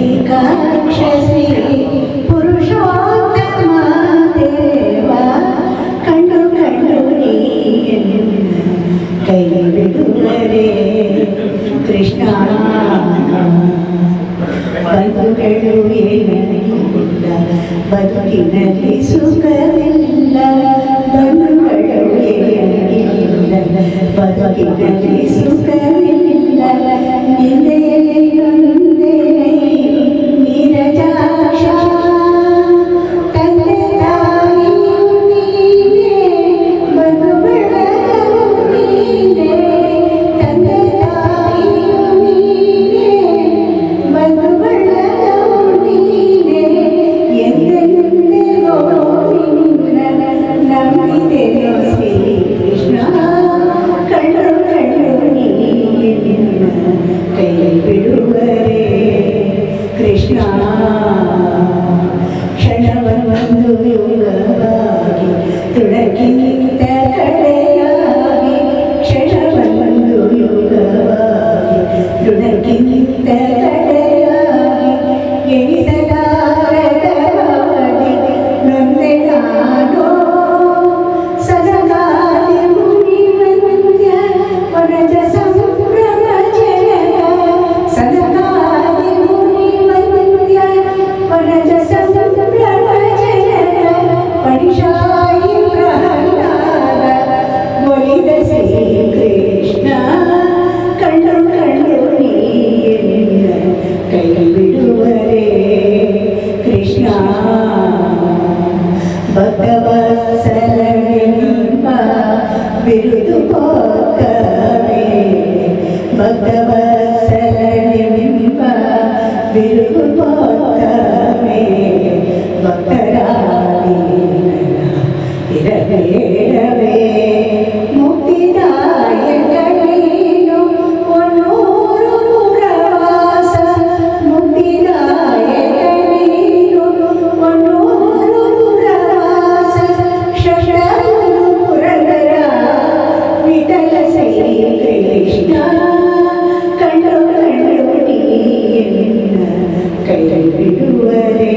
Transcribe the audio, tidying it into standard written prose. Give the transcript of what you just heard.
ಪುಂಡರೀಕಾಕ್ಷಸಿ ಪುರುಷೋತ್ತಮ ದೇವ ಕಂಡು ಕಂಡು ನೀನು ಕೈ ಬಿಡುವರೆ ಕೃಷ್ಣ ಬಂಧುಗಳು ಏನಿಲ್ಲ ಬದುಕಿನಲ್ಲಿ ಸುಖವಿಲ್ಲ ಬಂಧುಗಳು ಏನಿಲ್ಲ ಬದುಕಿನಲ್ಲಿ ಸುಖವಿಲ್ಲ ನಿಂದೆಯಲ್ಲಿ ನೊಂದೆ ನೀರಜಾಕ್ಷ ತಂದೆ ತಾಯಿಯು ನೀನೆ ಬಂಧು ಬಳಗವು ನೀನೆ ತಂದೆ ತಾಯಿಯು ನೀನೆ ಬಂಧು ಬಳಗವು ನೀನೆ ಎಂದೆಂದಿಗೋ ನಿನ್ನ ನಂಬಿದೆಯೋ ಶ್ರೀಕೃಷ್ಣ ಕಂಡು ಕಂಡು ನೀನ ಕೈ ಬಿಡುವರೆ ಕೃಷ್ಣ ಕ್ಷಣವೊಂದು ಯುಗವಾಗಿ ತುಳಕಿಂತ ಕಡೆಯಾಗಿ ಕ್ಷಣವೊಂದು ಯುಗವಾಗಿ ತುಳಕಿಂತ ಕಡೆಯಾಗಿ ಎಣಿಸಲಾರದವಾಗಿ ನೊಂದೆ ನಾನು ಸದಗಾದಿ ಮುನಿವಂದ್ಯ ವನಜ ಸಂಭ್ರಮ ಜನಕ ಸದಗಾದಿ ಮುನಿವಂದ್ಯ ವನಜ ಸಂಭ್ರಮ ಜನಕ ಪರಿಶಾಯಿ ಪ್ರಹ್ಲಾದ ಒಲಿದ ಶ್ರೀಕೃಷ್ಣ ಕಂಡು ಕಂಡು ನೀನ ಕೈ ಬಿಡುವರೆ ಕೃಷ್ಣ ಭಕ್ತವತ್ಸಲನೆಂಬ ಬಿರುದು ಪೋಕವೇ ಭಕ್ತವತ್ಸಲನೆಂಬ ಬಿರುದು ಪೋಕವೇ ಭಕ್ತರಾದೀನನ ಇರಬೇಡವೇ ಮುಕ್ತಿದಾಯಕ ನೀನು ಒನ್ನೂರು ಪುರವಾಸ ಮುಕ್ತಿದಾಯಕ ನೀನು ಒನ್ನೂರು ಪುರವಾಸ ಶಶಗುರು ಪುರದರ ವಿಠಲ ಶ್ರೀಕೃಷ್ಣ ಕಂಡು ಕಂಡು ನೀನ ಕೈ ಬಿಡುವರೆ